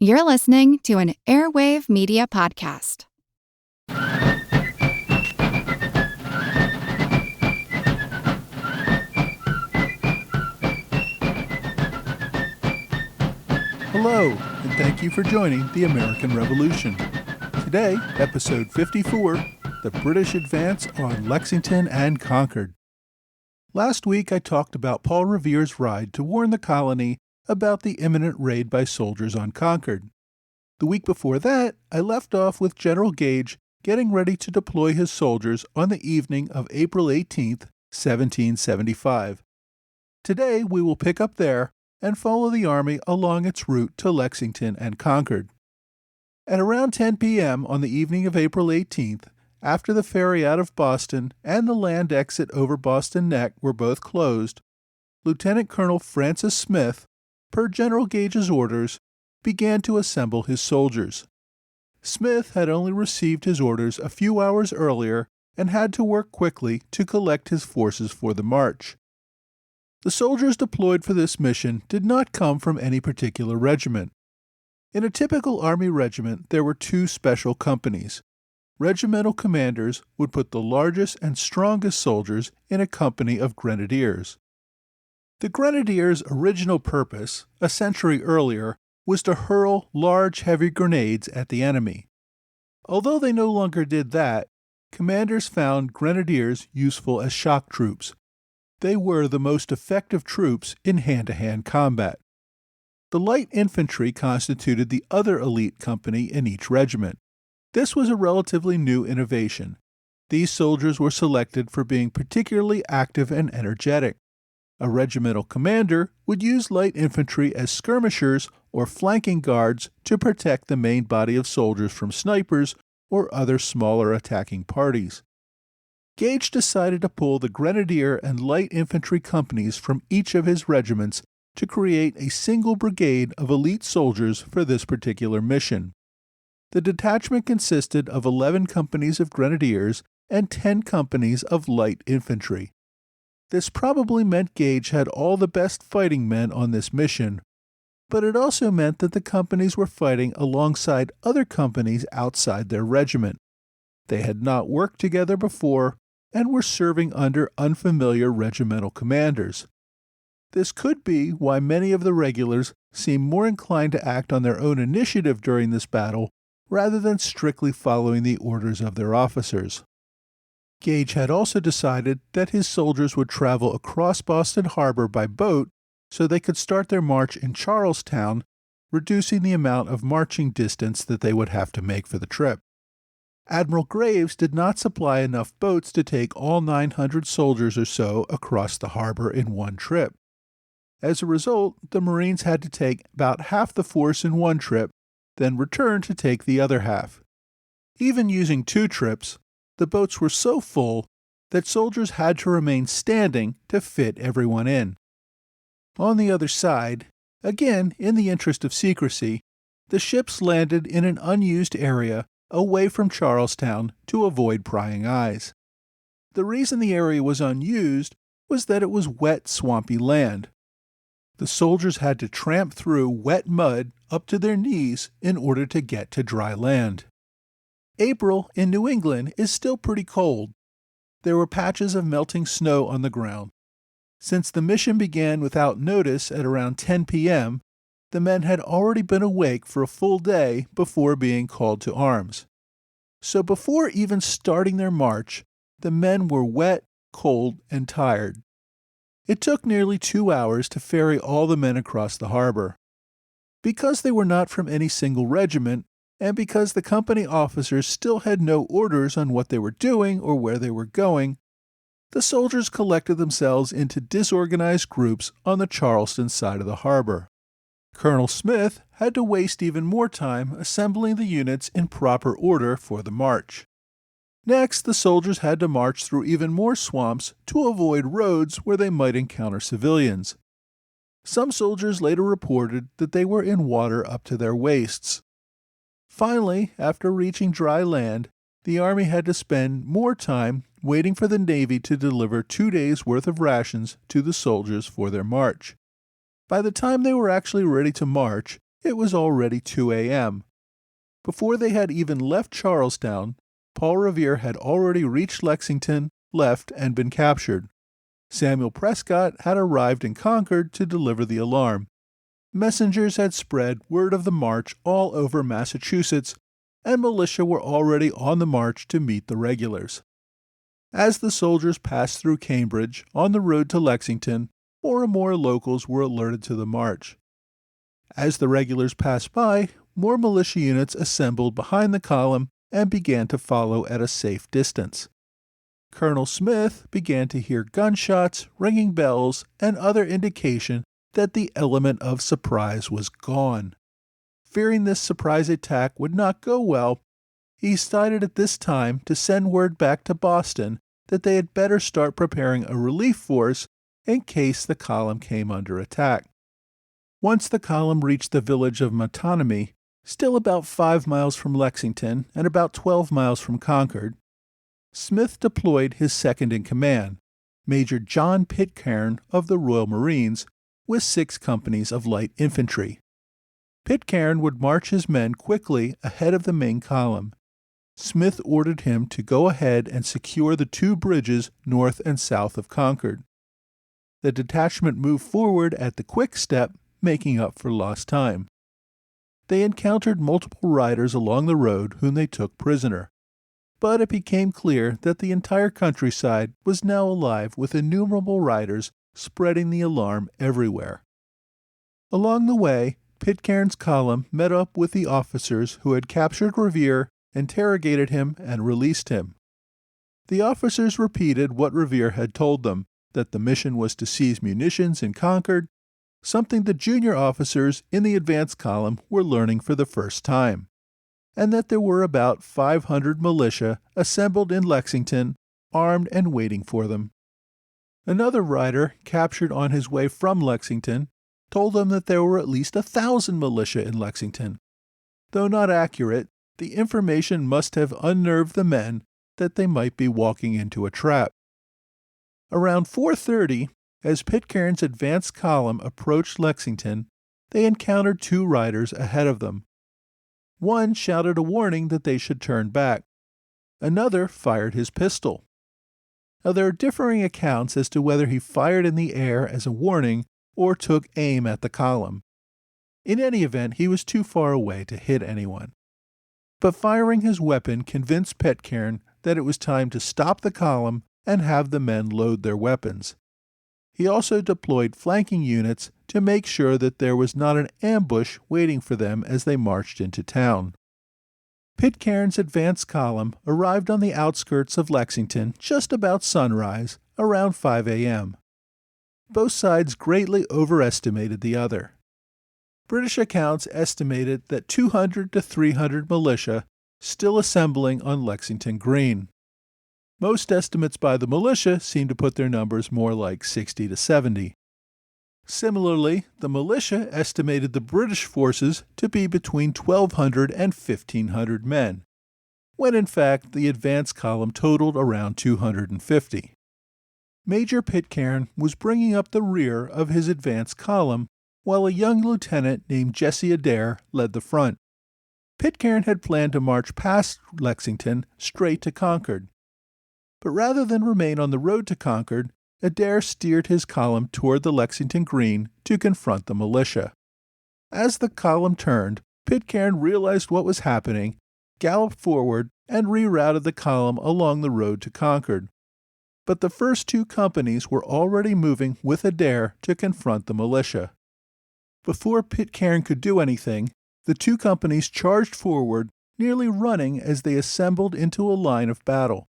You're listening to an Airwave Media Podcast. Hello, and thank you for joining the American Revolution. Today, episode 54, The British Advance on Lexington and Concord. Last week I talked about Paul Revere's ride to warn the colony about the imminent raid by soldiers on Concord. The week before that, I left off with General Gage getting ready to deploy his soldiers on the evening of April 18, 1775. Today we will pick up there and follow the army along its route to Lexington and Concord. At around 10 p.m. on the evening of April 18th, after the ferry out of Boston and the land exit over Boston Neck were both closed, Lieutenant Colonel Francis Smith, per General Gage's orders, began to assemble his soldiers. Smith had only received his orders a few hours earlier and had to work quickly to collect his forces for the march. The soldiers deployed for this mission did not come from any particular regiment. In a typical Army regiment, there were two special companies. Regimental commanders would put the largest and strongest soldiers in a company of grenadiers. The grenadiers' original purpose, a century earlier, was to hurl large, heavy grenades at the enemy. Although they no longer did that, commanders found grenadiers useful as shock troops. They were the most effective troops in hand-to-hand combat. The light infantry constituted the other elite company in each regiment. This was a relatively new innovation. These soldiers were selected for being particularly active and energetic. A regimental commander would use light infantry as skirmishers or flanking guards to protect the main body of soldiers from snipers or other smaller attacking parties. Gage decided to pull the grenadier and light infantry companies from each of his regiments to create a single brigade of elite soldiers for this particular mission. The detachment consisted of 11 companies of grenadiers and 10 companies of light infantry. This probably meant Gage had all the best fighting men on this mission, but it also meant that the companies were fighting alongside other companies outside their regiment. They had not worked together before and were serving under unfamiliar regimental commanders. This could be why many of the regulars seemed more inclined to act on their own initiative during this battle rather than strictly following the orders of their officers. Gage had also decided that his soldiers would travel across Boston Harbor by boat so they could start their march in Charlestown, reducing the amount of marching distance that they would have to make for the trip. Admiral Graves did not supply enough boats to take all 900 soldiers or so across the harbor in one trip. As a result, the Marines had to take about half the force in one trip, then return to take the other half. Even using two trips, the boats were so full that soldiers had to remain standing to fit everyone in. On the other side, again in the interest of secrecy, the ships landed in an unused area away from Charlestown to avoid prying eyes. The reason the area was unused was that it was wet, swampy land. The soldiers had to tramp through wet mud up to their knees in order to get to dry land. April in New England is still pretty cold. There were patches of melting snow on the ground. Since the mission began without notice at around 10 p.m., the men had already been awake for a full day before being called to arms. So before even starting their march, the men were wet, cold, and tired. It took nearly 2 hours to ferry all the men across the harbor. Because they were not from any single regiment, and because the company officers still had no orders on what they were doing or where they were going, the soldiers collected themselves into disorganized groups on the Charleston side of the harbor. Colonel Smith had to waste even more time assembling the units in proper order for the march. Next, the soldiers had to march through even more swamps to avoid roads where they might encounter civilians. Some soldiers later reported that they were in water up to their waists. Finally, after reaching dry land, the Army had to spend more time waiting for the Navy to deliver 2 days' worth of rations to the soldiers for their march. By the time they were actually ready to march, It was already 2 a.m. Before they had even left Charlestown, Paul Revere had already reached Lexington, left, and been captured. Samuel Prescott had arrived in Concord to deliver the alarm. Messengers had spread word of the march all over Massachusetts, and militia were already on the march to meet the regulars. As the soldiers passed through Cambridge on the road to Lexington, more and more locals were alerted to the march. As the regulars passed by, more militia units assembled behind the column and began to follow at a safe distance. Colonel Smith began to hear gunshots, ringing bells, and other indication that the element of surprise was gone. Fearing this surprise attack would not go well, he decided at this time to send word back to Boston that they had better start preparing a relief force in case the column came under attack. Once the column reached the village of Metonymy, still about 5 miles from Lexington and about 12 miles from Concord, Smith deployed his second-in-command, Major John Pitcairn of the Royal Marines, with 6 companies of light infantry. Pitcairn would march his men quickly ahead of the main column. Smith ordered him to go ahead and secure the 2 bridges north and south of Concord. The detachment moved forward at the quick step, making up for lost time. They encountered multiple riders along the road whom they took prisoner, but it became clear that the entire countryside was now alive with innumerable riders spreading the alarm everywhere. Along the way, Pitcairn's column met up with the officers who had captured Revere, interrogated him, and released him. The officers repeated what Revere had told them, that the mission was to seize munitions in Concord, something the junior officers in the advance column were learning for the first time, and that there were about 500 militia assembled in Lexington, armed and waiting for them. Another rider, captured on his way from Lexington, told them that there were at least 1,000 militia in Lexington. Though not accurate, the information must have unnerved the men that they might be walking into a trap. Around 4:30, as Pitcairn's advance column approached Lexington, they encountered 2 riders ahead of them. One shouted a warning that they should turn back. Another fired his pistol. Now, there are differing accounts as to whether he fired in the air as a warning or took aim at the column. In any event, he was too far away to hit anyone. But firing his weapon convinced Pitcairn that it was time to stop the column and have the men load their weapons. He also deployed flanking units to make sure that there was not an ambush waiting for them as they marched into town. Pitcairn's advance column arrived on the outskirts of Lexington just about sunrise, around 5 a.m. Both sides greatly overestimated the other. British accounts estimated that 200 to 300 militia still assembling on Lexington Green. Most estimates by the militia seem to put their numbers more like 60 to 70. Similarly, the militia estimated the British forces to be between 1,200 and 1,500 men, when in fact the advance column totaled around 250. Major Pitcairn was bringing up the rear of his advance column, while a young lieutenant named Jesse Adair led the front. Pitcairn had planned to march past Lexington straight to Concord. But rather than remain on the road to Concord, Adair steered his column toward the Lexington Green to confront the militia. As the column turned, Pitcairn realized what was happening, galloped forward, and rerouted the column along the road to Concord. But the first 2 companies were already moving with Adair to confront the militia. Before Pitcairn could do anything, the 2 companies charged forward, nearly running as they assembled into a line of battle.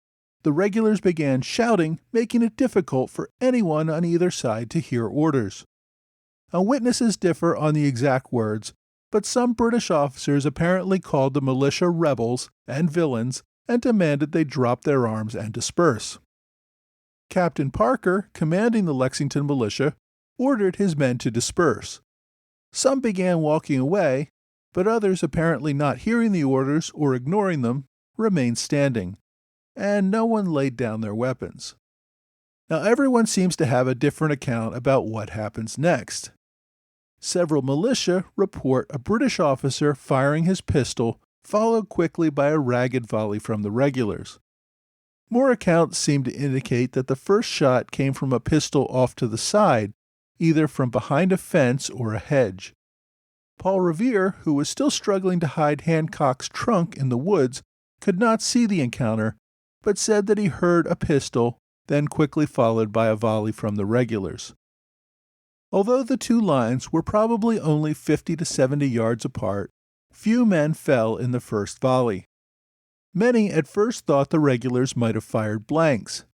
The regulars began shouting, making it difficult for anyone on either side to hear orders. Now, witnesses differ on the exact words, but some British officers apparently called the militia rebels and villains and demanded they drop their arms and disperse. Captain Parker, commanding the Lexington militia, ordered his men to disperse. Some began walking away, but others, apparently not hearing the orders or ignoring them, remained standing, and no one laid down their weapons. Now, everyone seems to have a different account about what happens next. Several militia report a British officer firing his pistol, followed quickly by a ragged volley from the regulars. More accounts seem to indicate that the first shot came from a pistol off to the side, either from behind a fence or a hedge. Paul Revere, who was still struggling to hide Hancock's trunk in the woods, could not see the encounter, but said that he heard a pistol, then quickly followed by a volley from the regulars. Although the two lines were probably only 50 to 70 yards apart, few men fell in the first volley. Many at first thought the regulars might have fired blanks,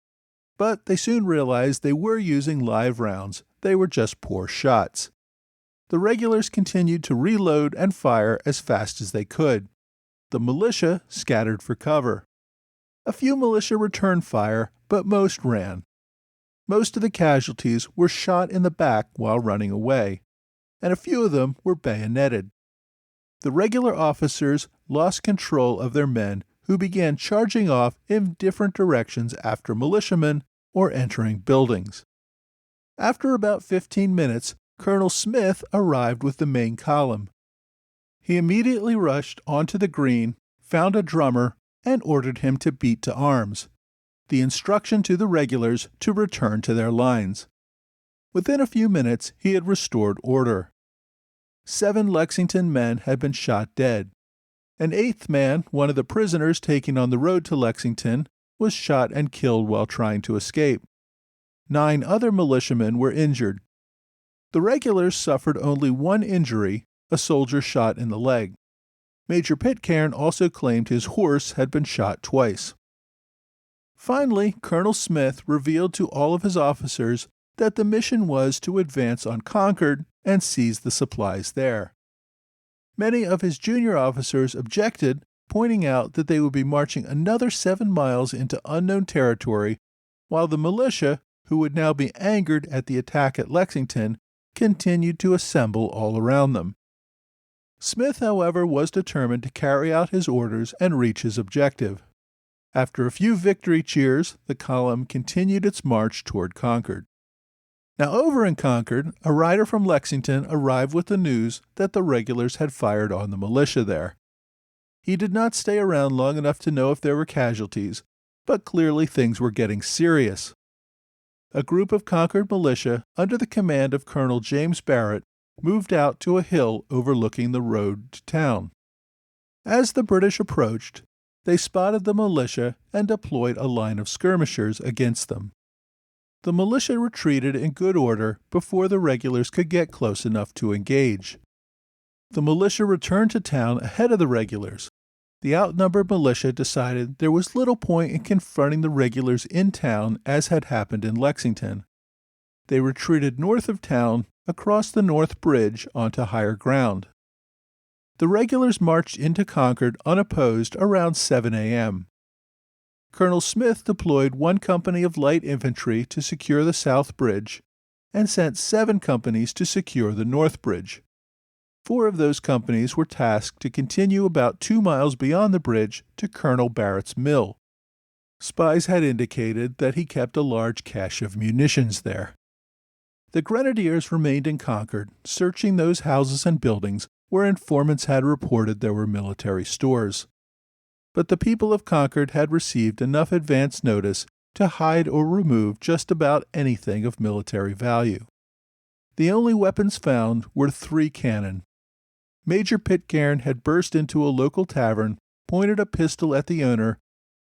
but they soon realized they were using live rounds. They were just poor shots. The regulars continued to reload and fire as fast as they could. The militia scattered for cover. A few militia returned fire, but most ran. Most of the casualties were shot in the back while running away, and a few of them were bayoneted. The regular officers lost control of their men, who began charging off in different directions after militiamen or entering buildings. After about 15 minutes, Colonel Smith arrived with the main column. He immediately rushed onto the green, found a drummer, and ordered him to beat to arms, the instruction to the regulars to return to their lines. Within a few minutes, he had restored order. 7 Lexington men had been shot dead. An 8th man, one of the prisoners taken on the road to Lexington, was shot and killed while trying to escape. 9 other militiamen were injured. The regulars suffered only one injury, a soldier shot in the leg. Major Pitcairn also claimed his horse had been shot twice. Finally, Colonel Smith revealed to all of his officers that the mission was to advance on Concord and seize the supplies there. Many of his junior officers objected, pointing out that they would be marching another 7 miles into unknown territory, while the militia, who would now be angered at the attack at Lexington, continued to assemble all around them. Smith, however, was determined to carry out his orders and reach his objective. After a few victory cheers, the column continued its march toward Concord. Now over in Concord, a rider from Lexington arrived with the news that the regulars had fired on the militia there. He did not stay around long enough to know if there were casualties, but clearly things were getting serious. A group of Concord militia, under the command of Colonel James Barrett, moved out to a hill overlooking the road to town. As the British approached, they spotted the militia and deployed a line of skirmishers against them. The militia retreated in good order before the regulars could get close enough to engage. The militia returned to town ahead of the regulars. The outnumbered militia decided there was little point in confronting the regulars in town as had happened in Lexington. They retreated north of town, across the North Bridge onto higher ground. The regulars marched into Concord unopposed around 7 a.m. Colonel Smith deployed 1 company of light infantry to secure the South Bridge and sent 7 companies to secure the North Bridge. 4 of those companies were tasked to continue about 2 miles beyond the bridge to Colonel Barrett's mill. Spies had indicated that he kept a large cache of munitions there. The grenadiers remained in Concord, searching those houses and buildings where informants had reported there were military stores. But the people of Concord had received enough advance notice to hide or remove just about anything of military value. The only weapons found were 3 cannon. Major Pitcairn had burst into a local tavern, pointed a pistol at the owner,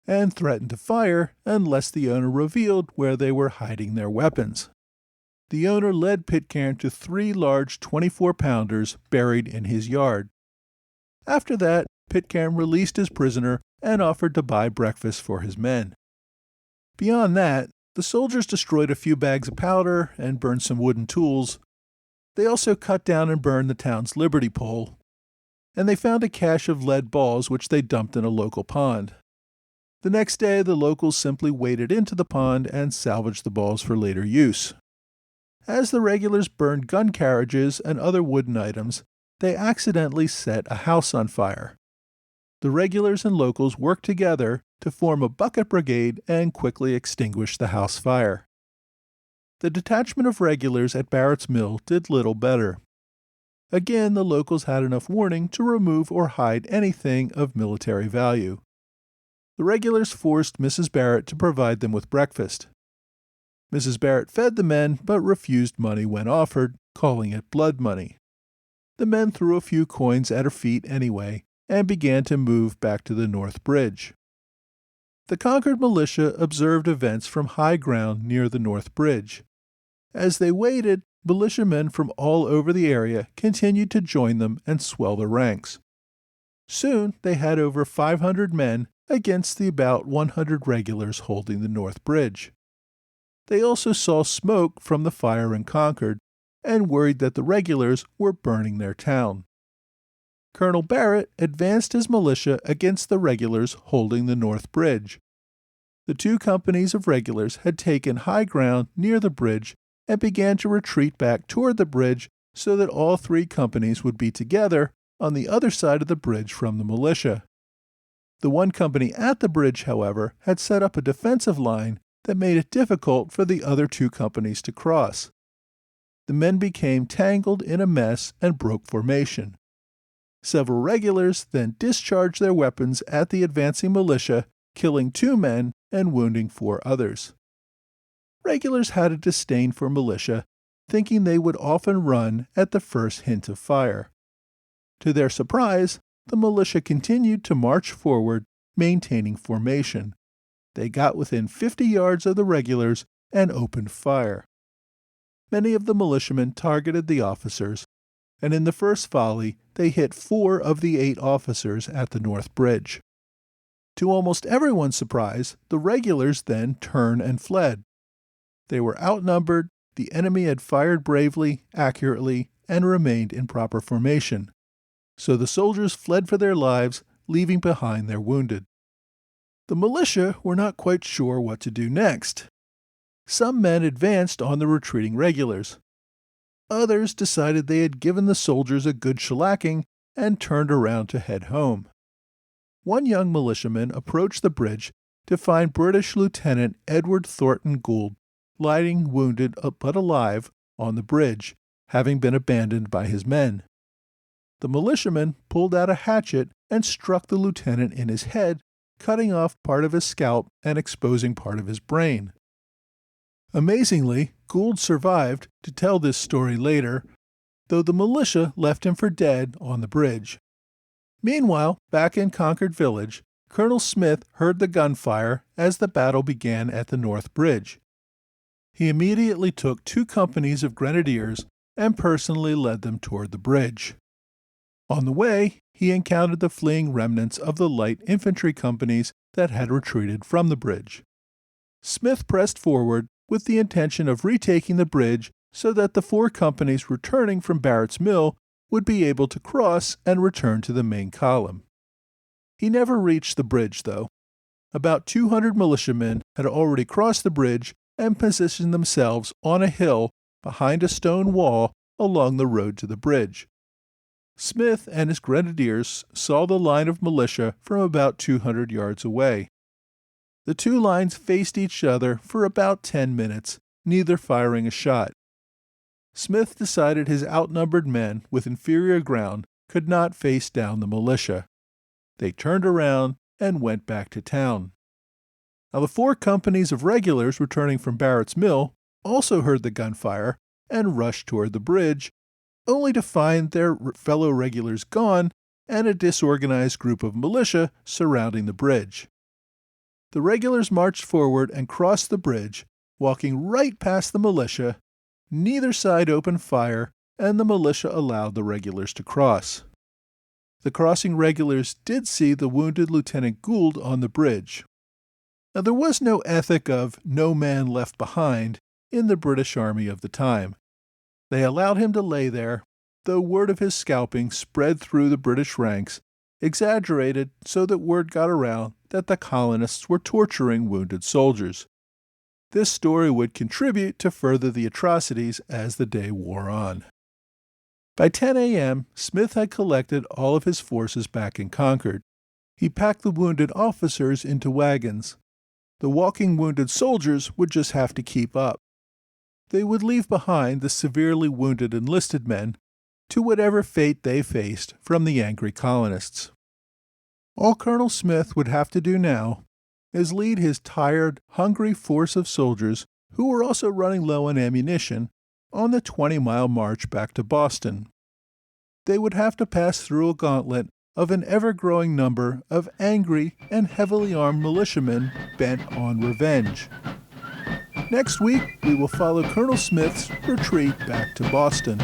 and threatened to fire unless the owner revealed where they were hiding their weapons. The owner led Pitcairn to 3 large 24-pounders buried in his yard. After that, Pitcairn released his prisoner and offered to buy breakfast for his men. Beyond that, the soldiers destroyed a few bags of powder and burned some wooden tools. They also cut down and burned the town's Liberty Pole, and they found a cache of lead balls which they dumped in a local pond. The next day, the locals simply waded into the pond and salvaged the balls for later use. As the regulars burned gun carriages and other wooden items, they accidentally set a house on fire. The regulars and locals worked together to form a bucket brigade and quickly extinguish the house fire. The detachment of regulars at Barrett's mill did little better. Again, the locals had enough warning to remove or hide anything of military value. The regulars forced Mrs. Barrett to provide them with breakfast. Mrs. Barrett fed the men but refused money when offered, calling it blood money. The men threw a few coins at her feet anyway and began to move back to the North Bridge. The Concord militia observed events from high ground near the North Bridge. As they waited, militiamen from all over the area continued to join them and swell their ranks. Soon they had over 500 men against the about 100 regulars holding the North Bridge. They also saw smoke from the fire in Concord and worried that the regulars were burning their town. Colonel Barrett advanced his militia against the regulars holding the North Bridge. The two companies of regulars had taken high ground near the bridge and began to retreat back toward the bridge so that all three companies would be together on the other side of the bridge from the militia. The one company at the bridge, however, had set up a defensive line that made it difficult for the other two companies to cross. The men became tangled in a mess and broke formation. Several regulars then discharged their weapons at the advancing militia, killing 2 men and wounding 4 others. Regulars had a disdain for militia, thinking they would often run at the first hint of fire. To their surprise, the militia continued to march forward, maintaining formation. They got within 50 yards of the regulars and opened fire. Many of the militiamen targeted the officers, and in the first volley they hit 4 of the 8 officers at the North Bridge. To almost everyone's surprise, the regulars then turned and fled. They were outnumbered, the enemy had fired bravely, accurately, and remained in proper formation. So the soldiers fled for their lives, leaving behind their wounded. The militia were not quite sure what to do next. Some men advanced on the retreating regulars. Others decided they had given the soldiers a good shellacking and turned around to head home. One young militiaman approached the bridge to find British Lieutenant Edward Thornton Gould lying wounded but alive on the bridge, having been abandoned by his men. The militiaman pulled out a hatchet and struck the lieutenant in his head, cutting off part of his scalp and exposing part of his brain. Amazingly, Gould survived to tell this story later, though the militia left him for dead on the bridge. Meanwhile, back in Concord Village, Colonel Smith heard the gunfire as the battle began at the North Bridge. He immediately took 2 companies of grenadiers and personally led them toward the bridge. On the way, he encountered the fleeing remnants of the light infantry companies that had retreated from the bridge. Smith pressed forward with the intention of retaking the bridge so that the 4 companies returning from Barrett's Mill would be able to cross and return to the main column. He never reached the bridge, though. About 200 militiamen had already crossed the bridge and positioned themselves on a hill behind a stone wall along the road to the bridge. Smith and his grenadiers saw the line of militia from about 200 yards away. The 2 lines faced each other for about 10 minutes, neither firing a shot. Smith decided his outnumbered men with inferior ground could not face down the militia. They turned around and went back to town. Now the 4 companies of regulars returning from Barrett's Mill also heard the gunfire and rushed toward the bridge, only to find their fellow regulars gone and a disorganized group of militia surrounding the bridge. The regulars marched forward and crossed the bridge, walking right past the militia. Neither side opened fire, and the militia allowed the regulars to cross. The crossing regulars did see the wounded Lieutenant Gould on the bridge. Now, there was no ethic of no man left behind in the British Army of the time. They allowed him to lay there, though word of his scalping spread through the British ranks, exaggerated so that word got around that the colonists were torturing wounded soldiers. This story would contribute to further the atrocities as the day wore on. By 10 a.m., Smith had collected all of his forces back in Concord. He packed the wounded officers into wagons. The walking wounded soldiers would just have to keep up. They would leave behind the severely wounded enlisted men, to whatever fate they faced from the angry colonists. All Colonel Smith would have to do now is lead his tired, hungry force of soldiers who were also running low on ammunition on the 20-mile march back to Boston. They would have to pass through a gauntlet of an ever-growing number of angry and heavily armed militiamen bent on revenge. Next week, we will follow Colonel Smith's retreat back to Boston.